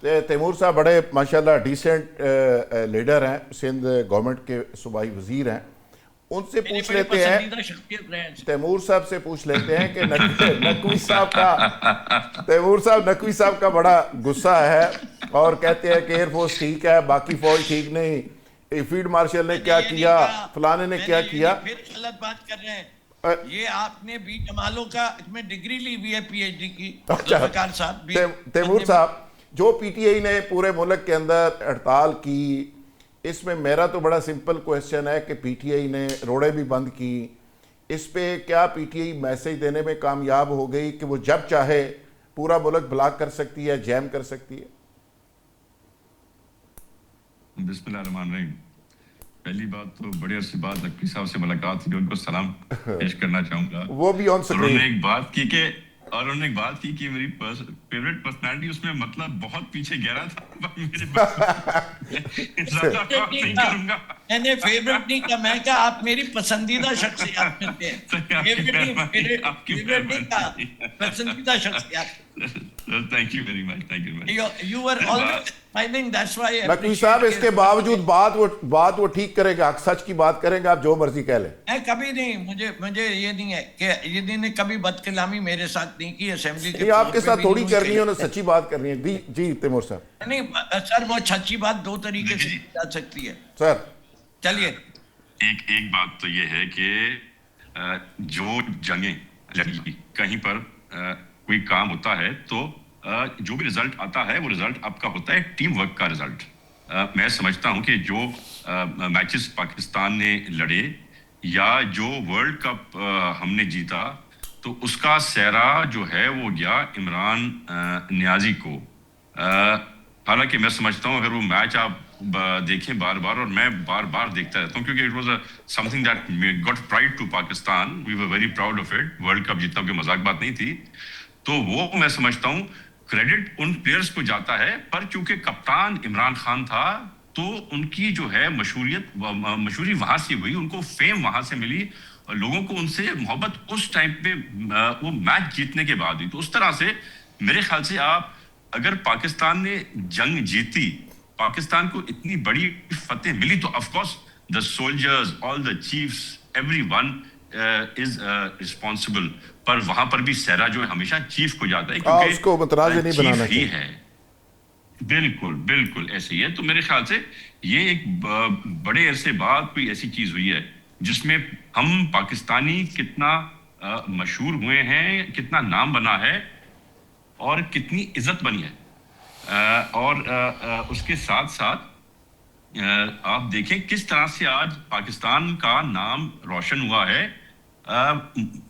तैमूर साहब बड़े माशाल्लाह डिसेंट लीडर हैं, सिंध गवर्नमेंट के सूबाई वजीर हैं। उनसे मेरी पूछ बड़ी लेते हैं, पसंदीदा शख्सियत रहे हैं। तैमूर साहब से पूछ लेते हैं कि नकवी साहब का, तैमूर साहब नकवी साहब का बड़ा गुस्सा है और कहते हैं कि एयरफोर्स ठीक है, बाकी फौज ठीक नहीं, फील्ड मार्शल ने मैंने क्या ये नहीं किया, कहा, फलाने ने मैंने क्या ये किया। नहीं, फिर गलत बात कर रहे हैं। अ, ये आपने बी जमालों का इसमें डिग्री ली हुई है, पीएचडी की। अच्छा, जुल्फिकार साहब भी तैमूर बनने में। साहब, जो पीटीआई ने पूरे मुल्क के अंदर हड़ताल की, इसमें मेरा तो बड़ा सिंपल क्वेश्चन है कि पीटीआई ने रोड़े भी बंद की, इस पे क्या पीटीआई मैसेज देने में कामयाब हो गई कि वो जब चाहे पूरा मुल्क ब्लॉक कर सकती है, जैम कर सकती है? बिस्मिल्लाहिर्रहमानिर्रहीम। पहली बात तो बड़े अरसे बाद नकवी साहब से मुलाकात हुई, उनको सलाम पेश करना चाहूंगा। वो भी ऑन और स्क्रीन। उन्होंने एक बात की कि मेरी फेवरेट पर्सनालिटी, उसमें मतलब बहुत पीछे गहरा था, पर मेरे ज्यादा बात नहीं करूंगा। मैंने फेवरेट नहीं कहा, मैं कहा आप मेरी पसंदीदा शख्सियत में थे। फेवरेट नहीं कहा, पसंदीदा शख्सियत। Thank you very much. You were always smiling, that's why I Naqvi appreciate साहब, इसके your- बावजूद बात वो ठीक करेगा, सच की बात करेंगे, आप जो मर्जी कह लें। मैं कभी नहीं, मुझे ये नहीं है कि ये ने कभी बदकलामी मेरे साथ नहीं की असेंबली के ये आपके फ्लोर पे साथ भी थोड़ी नहीं करनी है, हुई। उन्हें सच्ची बात करनी है। जी तैमूर साहब। नहीं सर, वो सच्ची बात दो तरीके से की जा सकती है। सर, चलिए, एक बात तो ये है कि जो जंगें लगी कहीं पर कोई काम होता है तो जो भी रिजल्ट आता है वो रिजल्ट आपका होता है टीम वर्क का रिजल्ट। मैं समझता हूं कि जो मैचेस पाकिस्तान ने लड़े या जो वर्ल्ड कप हमने जीता, तो उसका सेहरा जो है वो गया इमरान नियाजी को। हालांकि मैं समझता हूं अगर वो मैच आप देखें बार बार, और मैं बार बार देखता रहता हूं क्योंकि it was something that got pride to Pakistan, we were very proud of it. World cup जीतना कोई मजाक बात नहीं थी। तो वो मैं समझता हूं क्रेडिट उन प्लेयर्स को जाता है, पर चूंकि कप्तान इमरान खान था तो उनकी जो है मशहूरी वहां से हुई, उनको फेम वहां से मिली, और लोगों को उनसे मोहब्बत उस टाइम पे वो मैच जीतने के बाद हुई। तो उस तरह से मेरे ख्याल से आप अगर पाकिस्तान ने जंग जीती, पाकिस्तान को इतनी बड़ी फतेह मिली, तो of course the soldiers, all the chiefs, everyone is responsible. पर वहां पर भी सेहरा जो है हमेशा चीफ को जाता है, क्योंकि उसको मुतनाज़ नहीं बनाना ही है। बिल्कुल बिल्कुल ऐसे ही है। तो मेरे ख्याल से ये एक बड़े अरसे बाद कोई ऐसी चीज हुई है जिसमें हम पाकिस्तानी कितना मशहूर हुए हैं, कितना नाम बना है और कितनी इज्जत बनी है। और उसके साथ साथ आप देखें किस तरह से आज पाकिस्तान का नाम रोशन हुआ है।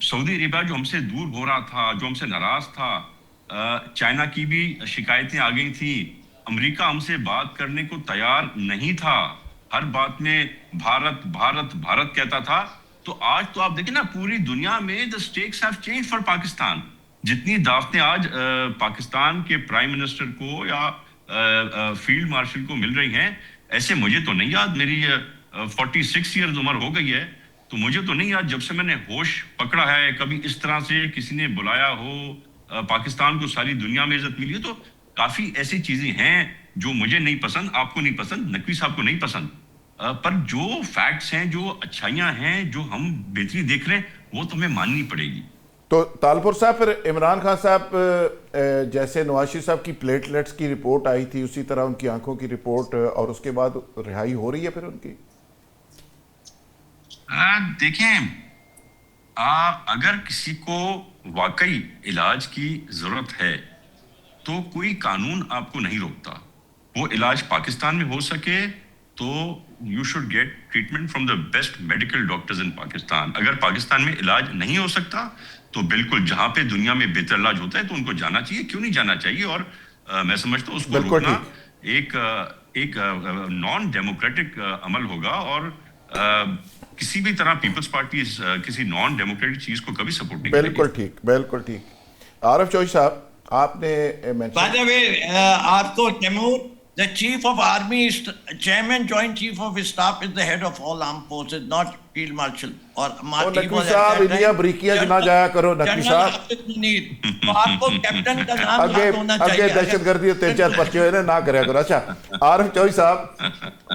सऊदी अरेबिया जो हमसे दूर हो रहा था, जो हमसे नाराज था, चाइना की भी शिकायतें आ गई थी, अमेरिका हमसे बात करने को तैयार नहीं था, हर बात में भारत भारत भारत कहता था। तो आज तो आप देखें ना, पूरी दुनिया में the stakes have change for Pakistan. जितनी दावतें आज पाकिस्तान के प्राइम मिनिस्टर को या फील्ड मार्शल को मिल रही हैं, ऐसे मुझे तो नहीं याद। मेरी 46 ईयर्स उम्र हो गई है, तो मुझे तो नहीं याद जब से मैंने होश पकड़ा है कभी इस तरह से किसी ने बुलाया हो। पाकिस्तान को सारी दुनिया में इज्जत मिली है। तो काफी ऐसी चीजें हैं जो मुझे नहीं पसंद, आपको नहीं पसंद, नकवी साहब को नहीं पसंद, पर जो फैक्ट्स हैं, जो अच्छाइयां हैं, जो हम बेहतरी देख रहे हैं, वो तो हमें माननी पड़ेगी। तो तालपुर साहब, फिर इमरान खान साहब जैसे नवाज शरीफ साहब की प्लेटलेट्स की रिपोर्ट आई थी, उसी तरह उनकी आंखों की रिपोर्ट, और उसके बाद रिहाई हो रही है फिर उनकी? देखें, अगर किसी को वाकई इलाज की जरूरत है तो कोई कानून आपको नहीं रोकता। वो इलाज पाकिस्तान में हो सके तो you should get treatment from the best medical doctors इन पाकिस्तान। अगर पाकिस्तान में इलाज नहीं हो सकता तो बिल्कुल जहां पे दुनिया में बेहतर इलाज होता है तो उनको जाना चाहिए, क्यों नहीं जाना चाहिए। और मैं समझता हूँ उसको रोकना एक नॉन डेमोक्रेटिक अमल होगा, और किसी भी तरह पीपल्स पार्टी किसी नॉन डेमोक्रेटिक चीज को कभी सपोर्ट नहीं करेगी। बिल्कुल ठीक, बिल्कुल ठीक। आरिफ चौधरी साहब, आपने बाय द वे, आपको The chief of army is chairman, joint chief of staff is the head of all armed forces, not field marshal. और नकवी साहब इनिया बरीकियां ना जाया करो नकवी साहब, तो आपको कैप्टन का नाम याद होना चाहिए। आगे दहशतगर्दी 3-4 पर्चे हुए ना करा करो। अच्छा आरिफ चौधरी साहब,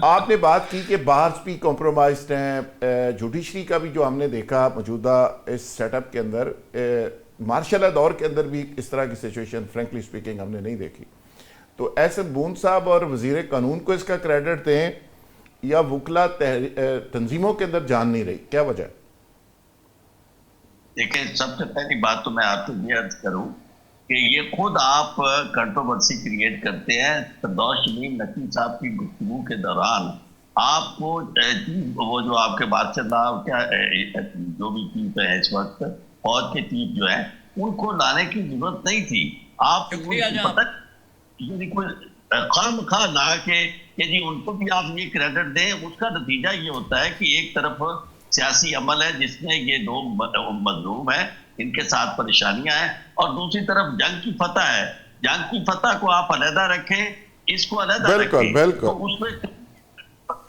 आपने बात की कि बार्स भी कॉम्प्रोमाइज्ड हैं, जुडिशरी का भी जो हमने देखा मौजूदा इस सेटअप के अंदर, मार्शल दौर के अंदर भी इस तरह की सिचुएशन फ्रेंकली स्पीकिंग हमने नहीं देखी। तो एहसन बून साहब और वजीर कानून को इसका क्रेडिट दें या वकला तंजीमों के अंदर जान नहीं रही, क्या वजह? देखिए, सबसे पहली बात तो मैं आपको ये अर्ज करूं कि ये खुद आप कंट्रोवर्सी क्रिएट करते हैं। फिरदौस शमीम नकवी साहब की गुफ्तगू के दौरान आपको वो जो आपके बादशाह क्या जो भी चीफ है इस वक्त, फौज के चीफ जो है, उनको लाने की जरूरत नहीं थी। आप पता यदि कोई खामखा ला के यदि उनको भी आप ये क्रेडिट दें, उसका नतीजा ये होता है कि एक तरफ सियासी अमल है जिसमें ये दो मजलूम है, इनके साथ परेशानियां हैं, और दूसरी तरफ जंग की फतह है। जंग की फतह को आप अलहदा रखें, इसको अलहदा रखें, तो उसमें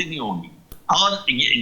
नहीं होगी। और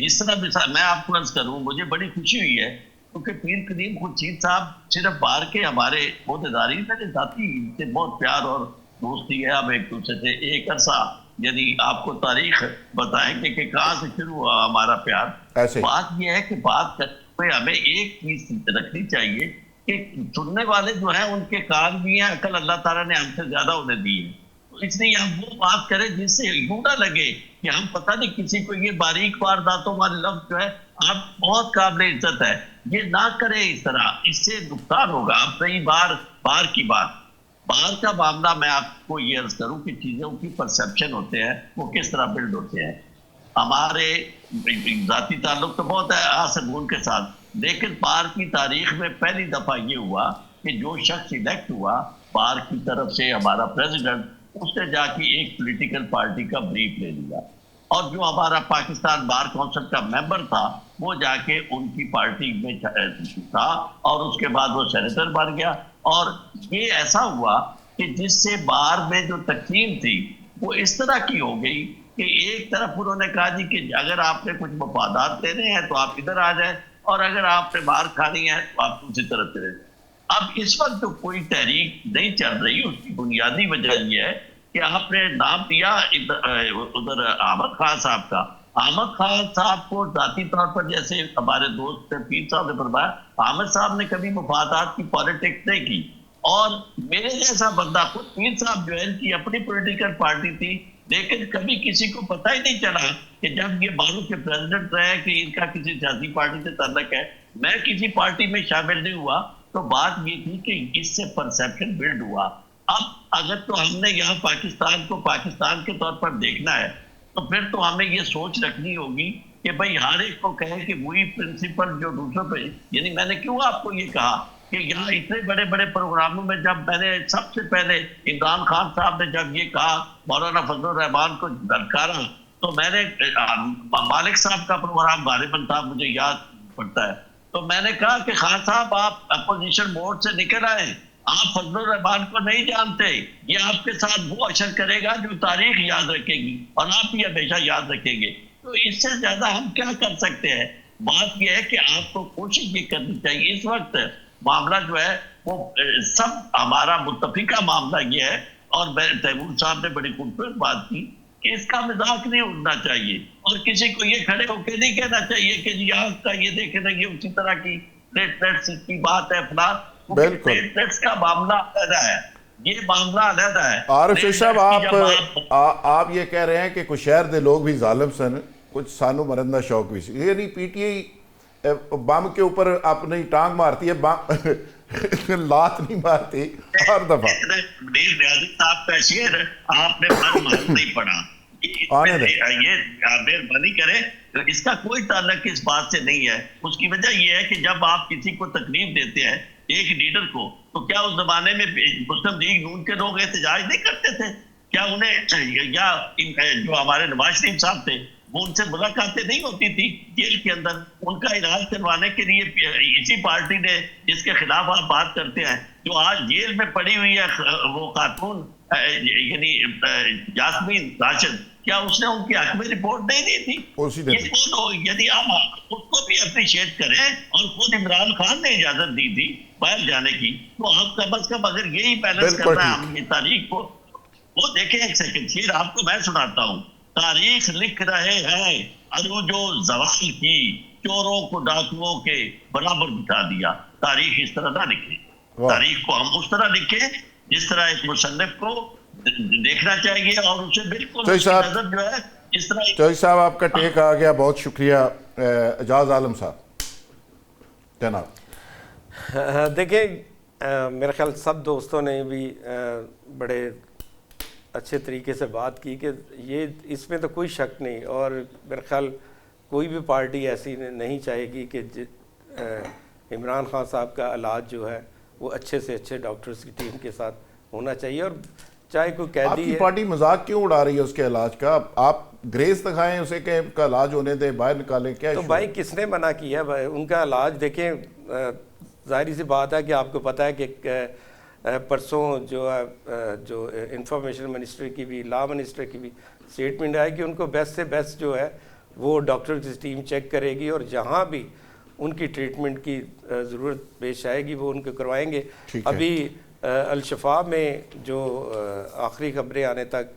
जिस तरह मैं आपको अर्ज करूं, मुझे बड़ी खुशी हुई है क्योंकि पीर करीम खुर्शीद साहब सिर्फ बाहर के हमारे मोहदेदारी मेरे साथी से बहुत प्यार और दोस्ती है। हम एक दूसरे से एक अरसा, यदि आपको तारीख बताएंगे कि कहाँ से शुरू हुआ हमारा प्यार। बात यह है कि बात करते हुए हमें एक चीज रखनी चाहिए कि सुनने वाले जो हैं उनके कान भी हैं, अकल अल्लाह ताला ने हमसे ज्यादा उन्हें दी है। तो इसलिए हम वो बात करें जिससे यूं ना लगे कि हम पता नहीं किसी को ये बारीक वारदातों वाले लफ्ज जो है आप बहुत काबिल इज्जत है, ये ना करें इस तरह, इससे नुकसान होगा। अब रही बार की बात, बाहर का मामला, मैं आपको ये अर्ज करूं कि चीजों की परसेप्शन होते हैं वो किस तरह बिल्ड होते हैं। हमारे जाती ताल्लुक तो बहुत है आसमून के साथ, लेकिन बाहर की तारीख में पहली दफा ये हुआ कि जो शख्स इलेक्ट हुआ बाहर की तरफ से, हमारा प्रेसिडेंट, उसने जाके एक पॉलिटिकल पार्टी का ब्रीफ ले लिया, और जो हमारा पाकिस्तान बार काउंसिल का मेंबर था वो जाके उनकी पार्टी में था, और उसके बाद वो सेनेटर बन गया। और ये ऐसा हुआ कि जिससे बाहर में जो तकसीम थी वो इस तरह की हो गई कि एक तरफ उन्होंने कहा जी कि अगर आपने कुछ मफादात देने हैं तो आप इधर आ जाए, और अगर आपने बाहर खानी है तो आप दूसरी तरफ चले जाए। अब इस वक्त तो कोई तहरीक नहीं चल रही, उसकी बुनियादी वजह यह है कि आपने नाम दिया उधर अहमद खान साहब का। अहमद खान साहब को जाती तौर पर, जैसे हमारे दोस्त पीर साहब ने फरमाया, अहमद साहब ने कभी मुफादात की पॉलिटिक्स नहीं की, और मेरे जैसा बंदा, खुद पीर साहब जो है इनकी अपनी पॉलिटिकल पार्टी थी, लेकिन कभी किसी को पता ही नहीं चला कि जब ये बारू के प्रेसिडेंट रहे कि इनका किसी सियासी पार्टी से ताल्लुक है। मैं किसी पार्टी में शामिल नहीं हुआ, तो बात ये थी कि इससे परसेप्शन बिल्ड हुआ। अब अगर तो हमने यहाँ पाकिस्तान को पाकिस्तान के तौर पर देखना है, तो फिर तो हमें ये सोच रखनी होगी कि भाई हर एक को कहें कि वही प्रिंसिपल जो दूसरों पे, यानी मैंने क्यों आपको ये कहा कि यहाँ इतने बड़े बड़े प्रोग्रामों में, जब मैंने सबसे पहले इमरान खान साहब ने जब ये कहा, मौलाना फजलुर रहमान को ललकारा, तो मैंने मालिक साहब का प्रोग्राम गालिबन था, मुझे याद पड़ता है, तो मैंने कहा कि खान साहब आप अपोजिशन मोड से निकल आए, आप फजलुर रहमान को नहीं जानते, ये आपके साथ वो अशर करेगा जो तारीख याद रखेगी, और आप भी हमेशा याद रखेंगे। तो इससे ज्यादा हम क्या कर सकते हैं? बात यह है कि आपको कोशिश ये करनी चाहिए। इस वक्त मामला जो है वो सब हमारा मुत्तफिका मामला ये है, और तैमूर साहब ने बड़ी खूबसूरत बात की कि इसका मजाक नहीं उड़ना चाहिए, और किसी को ये खड़े होकर नहीं कहना चाहिए कि जी आज का ये देखे ना, ये उसी तरह की प्लेटलेट्स की बात है फला, प्लेटलेट्स का मामला अलग है, ये मामला अलग है। आरिफ साहब, आप ये कह रहे हैं कि कुछ शहर के लोग भी जालिम सन, कुछ सानू मरन का शौक भी सी, यानी पीटीआई बम के ऊपर अपनी टांग मारती है, लात नहीं मारती हर दफा। साहब का शेर आपने नहीं पढ़ा, ये मेहरबानी करे, तो इसका कोई ताल्लुक इस बात से नहीं है। उसकी वजह यह है कि जब आप किसी को तकलीफ देते हैं, एक लीडर को, तो क्या उस जमाने में मुस्लिम लीग नून के लोग एहतजाज नहीं करते थे? क्या उन्हें, या जो हमारे नवाज शरीफ साहब थे, वो उनसे मुलाकातें नहीं होती थी जेल के अंदर? उनका इलाज करवाने के लिए इसी पार्टी ने, जिसके खिलाफ आप बात करते हैं, जो आज जेल में पड़ी हुई है, वो खातून यानी यास्मीन राशिद, क्या उसने उनकी हक में रिपोर्ट नहीं दी थी? उसी ने ये कौन हो? यदि हम उसको भी अप्रिशिएट करें और खुद इमरान खान ने इजाजत दी थी बाहर जाने की, तो आप कम अज कम अगर यही बैलेंस बिल्कुल करना है ठीक। अपनी तारीख को, वो देखें। एक सेकंड, फिर आपको मैं सुनाता हूँ। तारीख लिख रहे हैं अरूजो जवाल की, चोरों को डाकुओं के बराबर बिठा दिया। तारीख इस तरह ना लिखे, वाह। तारीख को हम उस तरह लिखे जिस तरह एक मुसन्निफ को देखना चाहिए, और उसे बिल्कुल सही उसकी साहब। नजर जो है इस तरह। चौधरी साहब आपका टेक आ गया, बहुत शुक्रिया। एजाज आलम साहब जनाब। देखिए, मेरे ख्याल सब दोस्तों ने भी बड़े अच्छे तरीके से बात की कि ये इसमें तो कोई शक नहीं, और मेरे ख्याल कोई भी पार्टी ऐसी नहीं चाहेगी कि इमरान खान साहब का इलाज जो है वो अच्छे से अच्छे डॉक्टर्स की टीम के साथ होना चाहिए। और चाहे कोई कैदी आपकी है, पार्टी मजाक क्यों उड़ा रही है उसके इलाज का? आप ग्रेस दिखाएं उसे कि उसका इलाज होने दें, बाहर निकालें, क्या तो issue भाई है? किसने मना किया भाई उनका इलाज? देखें, जाहिर सी बात है कि आपको पता है कि परसों जो है जो इंफॉर्मेशन मिनिस्ट्री की भी, लॉ मिनिस्टर की भी स्टेटमेंट है कि उनको बेस्ट से बेस्ट जो है वो डॉक्टर की टीम चेक करेगी, और जहाँ भी उनकी ट्रीटमेंट की ज़रूरत पेश आएगी वो उनको करवाएंगे। ठीक है। अभी अल-शफा में जो आखिरी खबरें आने तक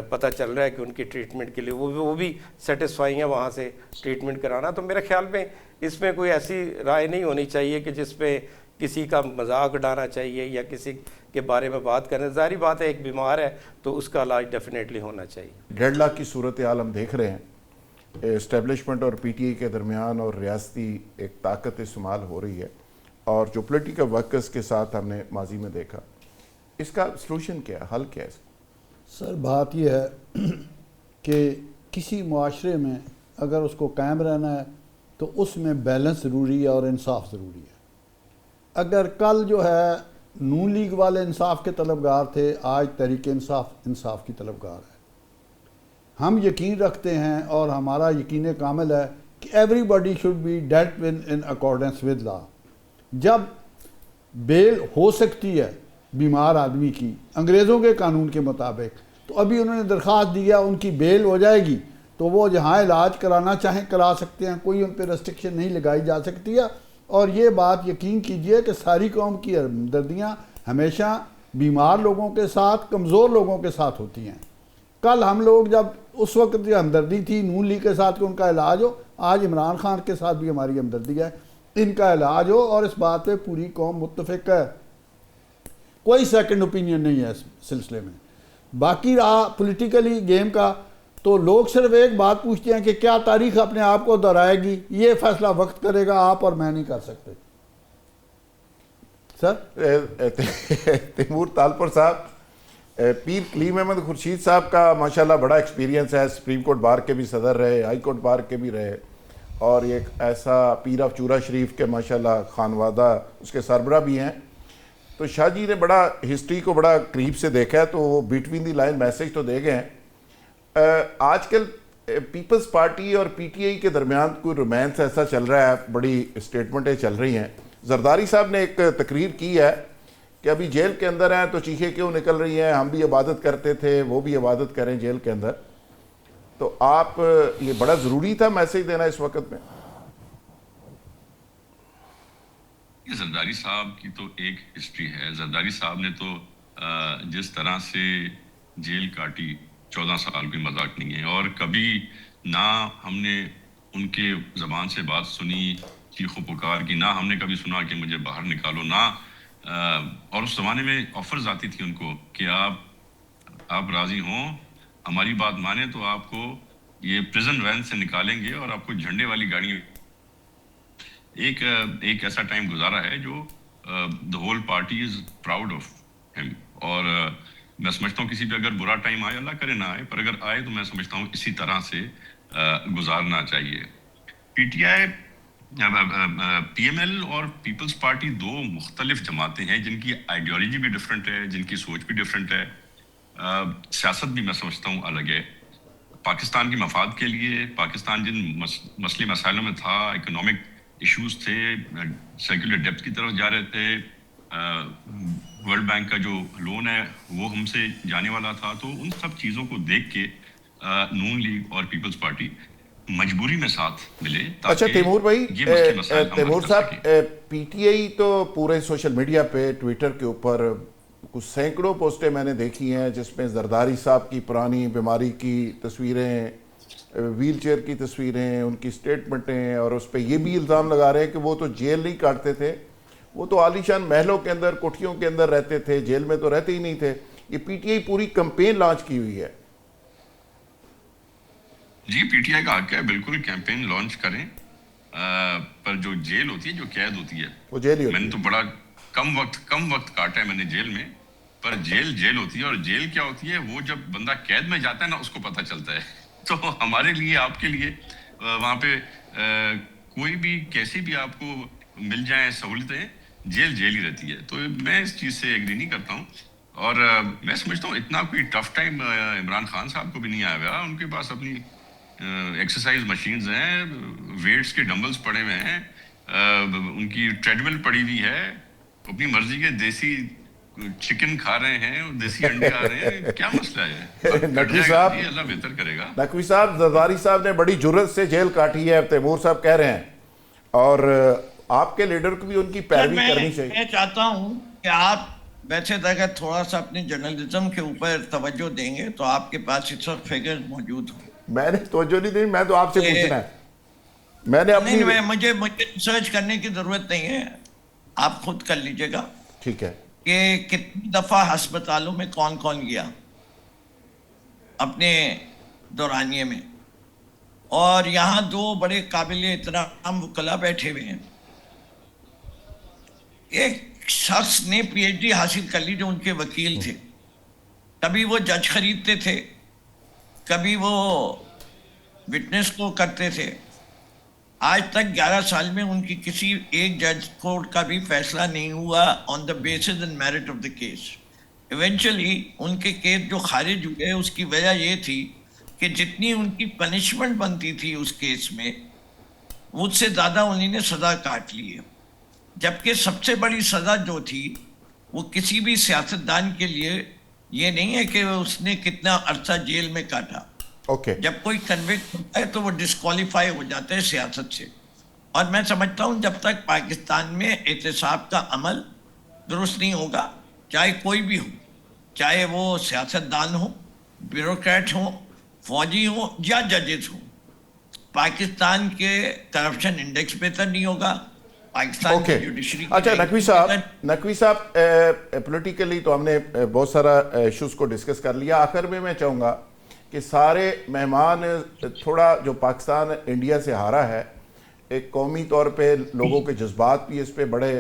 पता चल रहा है कि उनकी ट्रीटमेंट के लिए वो भी सेटिस्फाई है वहाँ से ट्रीटमेंट कराना। तो मेरे ख्याल में इसमें कोई ऐसी राय नहीं होनी चाहिए कि जिसपे किसी का मजाक उड़ाना चाहिए या किसी के बारे में बात करना। ज़ाहिर बात है, एक बीमार है तो उसका इलाज डेफिनेटली होना चाहिए। डेडलॉक की सूरत हाल हम देख रहे हैं, इस्टेब्लिशमेंट और पीटीआई के दरमियान, और रियासती एक ताकत इस्तेमाल हो रही है, और जो पोलिटिकल वर्कर्स के साथ हमने माजी में देखा, इसका सलूशन क्या है, हल क्या है? सर बात यह है कि किसी मुआशरे में अगर उसको कायम रहना है तो उसमें बैलेंस ज़रूरी है और इंसाफ ज़रूरी है। अगर कल जो है नून लीग वाले इंसाफ के तलबगार थे, आज तहरीक इंसाफ की तलबगार है। हम यकीन रखते हैं और हमारा यकीन कामिल है कि everybody should be dealt with in accordance with law. जब बेल हो सकती है बीमार आदमी की अंग्रेज़ों के कानून के मुताबिक, तो अभी उन्होंने दरख्वास्त दिया, उनकी बेल हो जाएगी तो वो जहाँ इलाज कराना चाहें करा सकते हैं, कोई उन पर रेस्ट्रिक्शन नहीं लगाई जा सकती है। और ये बात यकीन कीजिए कि सारी कौम की हमदर्दियाँ हमेशा बीमार लोगों के साथ, कमज़ोर लोगों के साथ होती हैं। कल हम लोग जब उस वक्त जो हमदर्दी थी नून लीग के साथ कि उनका इलाज हो, आज इमरान खान के साथ भी हमारी हमदर्दी है, इनका इलाज हो, और इस बात पे पूरी कौम मुत्तफिक है। कोई सेकंड ओपिनियन नहीं है इस सिलसिले में। बाकी रहा पॉलिटिकली गेम का, तो लोग सिर्फ एक बात पूछते हैं कि क्या तारीख अपने आप को दोहराएगी। ये फैसला वक्त करेगा, आप और मैं नहीं कर सकते। सर तैमूर तालपुर साहब, पीर कलीम अहमद खुर्शीद साहब का माशाल्लाह बड़ा एक्सपीरियंस है, सुप्रीम कोर्ट बार के भी सदर रहे, हाई कोर्ट बार के भी रहे, और एक ऐसा पीर ऑफ चूरा शरीफ के माशाल्लाह खानवादा उसके सरबरा भी हैं। तो शाह जी ने बड़ा हिस्ट्री को बड़ा करीब से देखा है, तो वो बिटवीन दी लाइन मैसेज तो दे गए हैं। आजकल पीपल्स पार्टी और पीटीआई के दरमियान कोई रोमांस ऐसा चल रहा है, बड़ी स्टेटमेंटें चल रही हैं। जरदारी साहब ने एक तकरीर की है कि अभी जेल के अंदर हैं तो चीखें क्यों निकल रही हैं, हम भी इबादत करते थे, वो भी इबादत करें जेल के अंदर। तो आप, ये बड़ा ज़रूरी था मैसेज देना इस वक्त में? जरदारी साहब की तो एक हिस्ट्री है। जरदारी साहब ने तो जिस तरह से जेल काटी, 14 साल कोई मजाक नहीं है। और कभी ना हमने उनके ज़बान से बात सुनी चीखो पुकार की, ना हमने कभी सुना कि मुझे बाहर निकालो, ना और उस ज़माने में ऑफर्स आती थी उनको कि आप राज़ी हों, हमारी बात माने तो आपको ये प्रिजन वैन से निकालेंगे और आपको झंडे वाली गाड़ी। एक ऐसा टाइम गुजारा है जो the whole party is proud of him. और मैं समझता हूँ किसी पे अगर बुरा टाइम आए, अल्लाह करे ना आए, पर अगर आए तो मैं समझता हूँ इसी तरह से गुजारना चाहिए। पीटीआई, पीएमएल और पीपल्स पार्टी दो मुख्तलिफ जमातें हैं जिनकी आइडियोलॉजी भी डिफरेंट है, जिनकी सोच भी डिफरेंट है, सियासत भी मैं समझता हूँ अलग है। पाकिस्तान के मफाद के लिए पाकिस्तान जिन मसले मसाइलों में था, इकोनॉमिक इश्यूज थे, सेक्युलर डेप्थ की तरफ जा रहे थे, वर्ल्ड बैंक का जो लोन है वो हमसे जाने वाला था, तो उन सब चीज़ों को देख के नून लीग और पीपल्स पार्टी मजबूरी में साथ मिले। अच्छा तैमूर भाई, ये मसले मसाइल हम तैमूर हल कर साहब, सकें। पीटीआई तो पूरे सोशल मीडिया पे, ट्विटर के ऊपर कुछ सैकड़ों पोस्टें मैंने देखी हैं जिसमें जरदारी साहब की पुरानी बीमारी की तस्वीरें, व्हील चेयर की तस्वीरें, उनकी स्टेटमेंटें, और उस पर ये भी इल्ज़ाम लगा रहे हैं कि वो तो जेल नहीं काटते थे, वो तो आलीशान महलों के अंदर, कोठियों के अंदर रहते थे, जेल में तो रहते ही नहीं थे। ये पीटीआई पूरी कैंपेन लॉन्च की हुई है। जी, पीटीआई का हक है, बिल्कुल कैंपेन लॉन्च करें, पर जो जेल होती है, जो कैद होती है, वो जेल ही होती मैंने है। तो बड़ा कम वक्त काटा है मैंने जेल में, पर जेल होती है। और जेल क्या होती है, वो जब बंदा कैद में जाता है ना, उसको पता चलता है। तो हमारे लिए, आपके लिए वहाँ पे कोई भी कैसे भी आपको मिल जाए सहूलतें, जेल ही रहती है। तो मैं इस चीज़ से एग्री नहीं करता हूँ। और मैं समझता हूँ इतना कोई टफ टाइम इमरान खान साहब को भी नहीं आया हुआ। उनके पास अपनी एक्सरसाइज मशीन्स हैं, वेट्स के डंबल्स पड़े हुए हैं, उनकी ट्रेडमिल पड़ी हुई है, अपनी मर्जी के देसी चिकन खा रहे हैं, देसी अंडे खा रहे हैं। क्या मसला है? नकवी साहब, अल्लाह बेहतर करेगा। नकवी साहब, जरदारी साहब ने बड़ी जुर्रत से जेल काटी है, तैमूर साहब कह रहे हैं, और आपके लीडर को भी उनकी पैरवी करनी चाहिए। मैं चाहता हूं कि आप वैसे तो अगर थोड़ा सा अपने जर्नलिज्म के ऊपर तवज्जो देंगे तो आपके पास इस वक्त फिगर्स मौजूद हों। मैंने तवज्जो नहीं दी, मैं तो आपसे पूछना है। मैंने अपनी नहीं, मुझे रिसर्च करने की जरूरत नहीं है, आप खुद कर लीजिएगा ठीक है कि कितनी दफा अस्पतालों में कौन कौन गया अपने दौरानिए में। और यहाँ दो बड़े काबिल एहतराम वकला बैठे हुए हैं। एक शख्स ने पीएचडी हासिल कर ली जो उनके वकील थे, कभी वो जज खरीदते थे, कभी वो विटनेस को करते थे। आज तक 11 साल में उनकी किसी एक जज कोर्ट का भी फैसला नहीं हुआ on the basis and merit of the case. Eventually उनके केस जो खारिज हुए, उसकी वजह ये थी कि जितनी उनकी पनिशमेंट बनती थी उस केस में, उससे ज़्यादा उन्होंने सज़ा काट ली है। जबकि सबसे बड़ी सज़ा जो थी वो किसी भी सियासतदान के लिए ये नहीं है कि उसने कितना अरसा जेल में काटा। ओके जब कोई कन्विक्ट होता है तो वो डिस्क्वालीफाई हो जाता है सियासत से। और मैं समझता हूँ जब तक पाकिस्तान में एहतसाब का अमल दुरुस्त नहीं होगा, चाहे कोई भी हो, चाहे वो सियासतदान हो, ब्यूरोक्रेट हो, फौजी हो या जजेस हो, पाकिस्तान के करप्शन इंडेक्स बेहतर नहीं होगा। पाकिस्तान ओके की जुडिशरी अच्छा नकवी साहब, पॉलिटिकली तो हमने बहुत सारा इश्यूज को डिस्कस कर लिया। आखिर में मैं चाहूँगा कि सारे मेहमान, थोड़ा जो पाकिस्तान इंडिया से हारा है, एक कौमी तौर पे लोगों के जज्बात भी इस पे बड़े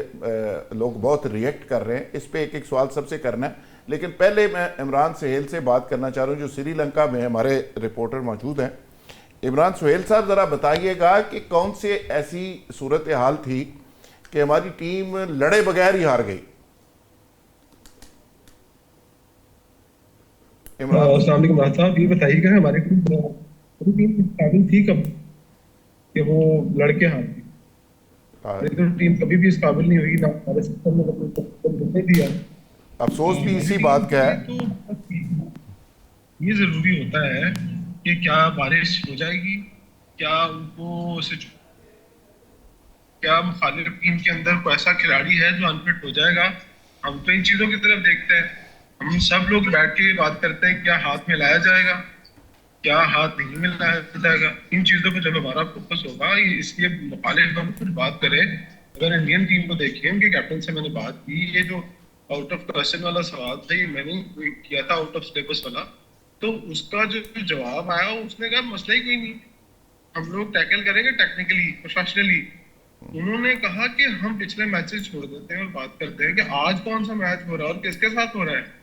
लोग बहुत रिएक्ट कर रहे हैं। इस पे एक सवाल सबसे करना है, लेकिन पहले मैं इमरान सुहेल से बात करना चाह रहा हूँ जो श्रीलंका में हमारे रिपोर्टर मौजूद हैं। इमरान सुहेल साहब, ज़रा बताइएगा कि कौन से ऐसी सूरत हाल थी कि हमारी टीम लड़े बगैर ही हार गई। अस्सलाम वालेकुम राज साहब, ये बताइएगा हमारी टीम काबिल थी कब कि वो लड़के हार गई? हमारी तो टीम कभी भी इस काबिल नहीं हुई, ना हमारे सिस्टम में कभी दिया। अफसोस भी इसी बात का है। तो ये जरूरी होता है कि क्या बारिश हो जाएगी, क्या उनको क्या मुखालिफ टीम के अंदर कोई ऐसा खिलाड़ी है जो अनफिट हो जाएगा। हम तो इन चीजों की तरफ देखते हैं। हम सब लोग बैठ के बात करते हैं क्या हाथ मिलाया जाएगा, क्या हाथ नहीं मिलाया जाएगा। इन चीजों पर जब हमारा फोकस होगा, इसलिए मुखालिफ हम कुछ बात करें। अगर इंडियन टीम को देखिए, उनके कैप्टन से मैंने बात की, ये जो आउट ऑफ क्वेश्चन वाला सवाल था, ये मैंने किया था आउट ऑफ सिलेबस वाला, तो उसका जो जवाब आया उसने कहा मसला ही कोई नहीं, हम लोग टैकल करेंगे टेक्निकली, प्रोफेशनली। उन्होंने कहा कि हम पिछले मैचेस छोड़ देते हैं और बात करते हैं कि आज कौन सा मैच हो रहा है और किसके साथ हो रहा है।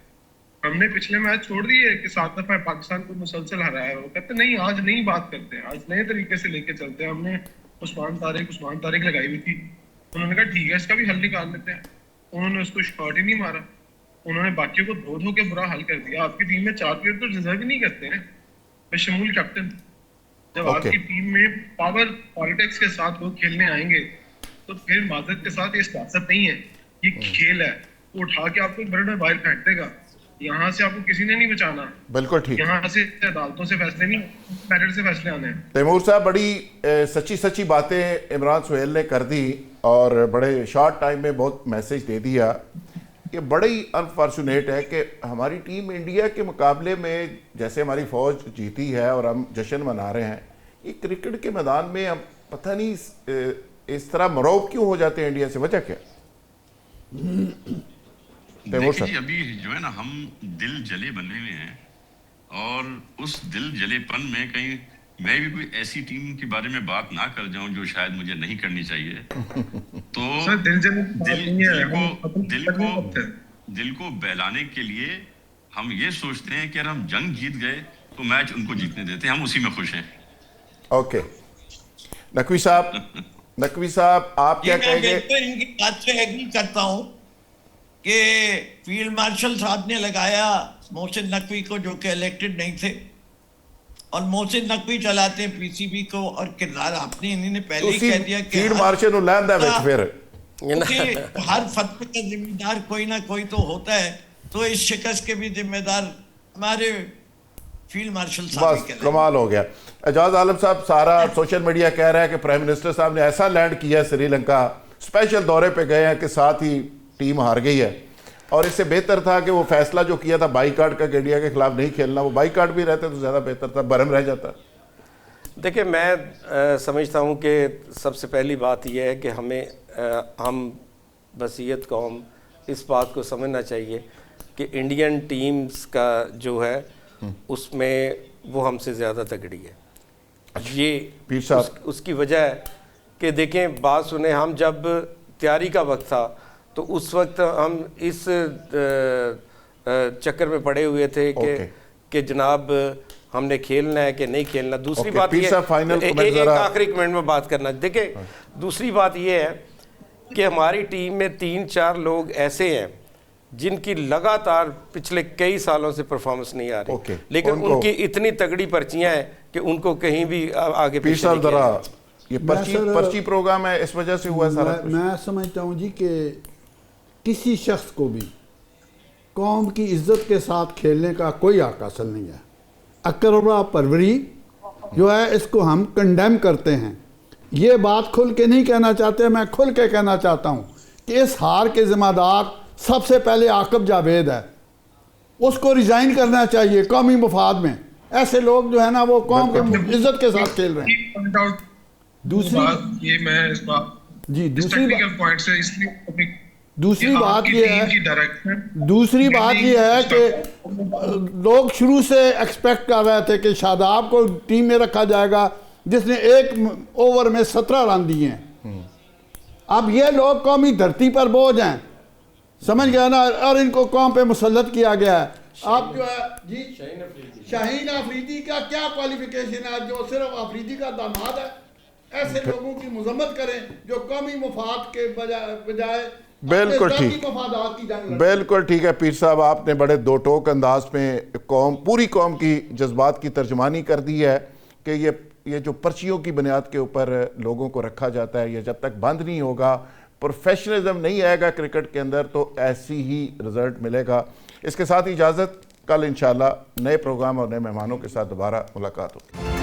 हमने पिछले मैच छोड़ दिए कि 7 दफा पाकिस्तान को मुसलसल हराया है। वो कहते नहीं, आज नहीं बात करते हैं, आज नए तरीके से लेके चलते हैं। हमने उस्मान तारिक लगाई हुई थी, उन्होंने कहा ठीक है इसका भी हल निकाल लेते हैं। उन्होंने उसको शॉट ही नहीं मारा, उन्होंने बाकियों को धो धो के बुरा हल कर दिया। आपकी टीम में 4 प्लेयर तो डिजर्व ही नहीं करते हैं, बशमूल कैप्टन। जब आपकी टीम में पावर पॉलिटिक्स के साथ लोग खेलने आएंगे तो फिर माजरत के साथ ये सियासत नहीं है। ये खेल है, वो उठा के आपको एक मिनट में बाहर फेंक देगा। यहाँ से आपको किसी ने नहीं बचाना। बिल्कुल ठीक। यहाँ से अदालतों से फैसले नहीं, पैरेंट से फैसले आने हैं। तैमूर साहब, बड़ी सच्ची सच्ची बातें इमरान सुहेल ने कर दी और बड़े शॉर्ट टाइम में बहुत मैसेज दे दिया। ये बड़ा ही अनफॉर्चुनेट है कि हमारी टीम इंडिया के मुकाबले में जैसे हमारी फ़ौज जीती है और हम जश्न मना रहे हैं, ये क्रिकेट के मैदान में हम पता नहीं इस तरह मरौब क्यों हो जाते हैं इंडिया से, वजह क्या? देखिए जी, अभी जो है ना हम दिल जले बने हुए हैं और उस दिल जलेपन में कहीं मैं भी कोई ऐसी टीम के बारे में बात ना कर जाऊं जो शायद मुझे नहीं करनी चाहिए। तो सर दिल को बहलाने के लिए हम ये सोचते हैं कि अगर हम जंग जीत गए तो मैच उनको जीतने देते हैं, हम उसी में खुश हैं। ओके, नकवी साहब आप क्या कहेंगे? इनकी बात से एग्री करता हूं कि फील्ड मार्शल साहब ने लगाया मोहसिन नकवी को, जो कि इलेक्टेड नहीं थे, और मोहसिन नकवी चलाते हैं पीसीबी को, और किरदार आपने इन्होंने पहले ही कह दिया कि फील्ड मार्शल नु लैंदा विच फिर हर फतवे का जिम्मेदार कोई ना कोई तो होता है। तो इस शिकस्त के भी जिम्मेदार हमारे फील्ड मार्शल साहब। बस कमाल हो गया। एजाज आलम साहब, सारा सोशल मीडिया कह रहा है कि प्राइम मिनिस्टर साहब ने ऐसा लैंड किया श्रीलंका, स्पेशल दौरे पे गए हैं कि साथ ही टीम हार गई है, और इससे बेहतर था कि वो फैसला जो किया था बाईकाट का, इंडिया के खिलाफ नहीं खेलना, वो बाईकाट भी रहते तो ज़्यादा बेहतर था, बरम रह जाता। देखिए, मैं समझता हूँ कि सबसे पहली बात यह है कि हम बसीयत कौम इस बात को समझना चाहिए कि इंडियन टीम्स का जो है उसमें वो हमसे ज़्यादा तगड़ी है। ये उसकी वजह है कि देखें, बात सुने, हम जब तैयारी का वक्त था तो उस वक्त हम इस चक्कर में पड़े हुए थे कि जनाब हमने खेलना है कि नहीं खेलना। दूसरी बात ये एक आखिरी कमेंट में बात करना, देखिए दूसरी बात ये है कि हमारी टीम में 3-4 लोग ऐसे हैं जिनकी लगातार पिछले कई सालों से परफॉर्मेंस नहीं आ रही, लेकिन उनकी इतनी तगड़ी पर्चियां हैं कि उनको कहीं भी आगे पीछे नहीं किया। ये पर्ची प्रोग्राम है, इस वजह से हुआ सारा कुछ। मैं समझता हूँ जी कि किसी शख्स को भी कौम की इज्जत के साथ खेलने का कोई हक हासिल नहीं है। अकरबा परवरी जो है इसको हम कंडेम करते हैं। ये बात खुल के नहीं कहना चाहते, मैं खुल के कहना चाहता हूँ कि इस हार के ज़िम्मेदार सबसे पहले आकब जावेद है, उसको रिज़ाइन करना चाहिए कौमी मुफाद में। ऐसे लोग जो है ना वो कौम के इज्जत के साथ खेल रहे हैं। दूसरी बात ये, मैं इस बात जी दूसरी पॉइंट से इसलिए दूसरी बात ये है कि लोग शुरू से एक्सपेक्ट कर रहे थे कि शादाब को टीम में रखा जाएगा जिसने एक ओवर में 17 रन दिए हैं। अब ये लोग कौमी धरती पर बोझ हैं, समझ गया ना, और इनको कौम पे मुसल्लत किया गया है। आप जो है जी शाहीन अफरीदी का क्या क्वालिफिकेशन है जो सिर्फ अफरीदी का दामाद है? ऐसे लोगों की मजम्मत करें जो कौमी मुफाद के बजाय बिल्कुल ठीक, बिल्कुल ठीक है। पीर साहब, आपने बड़े दो टोक अंदाज में पूरी कौम की जज्बात की तर्जमानी कर दी है कि ये जो पर्चियों की बुनियाद के ऊपर लोगों को रखा जाता है, ये जब तक बंद नहीं होगा, प्रोफेशनलिज्म नहीं आएगा क्रिकेट के अंदर, तो ऐसी ही रिजल्ट मिलेगा। इसके साथ इजाज़त, कल इंशाल्लाह नए प्रोग्राम और नए मेहमानों के साथ दोबारा मुलाकात होगी।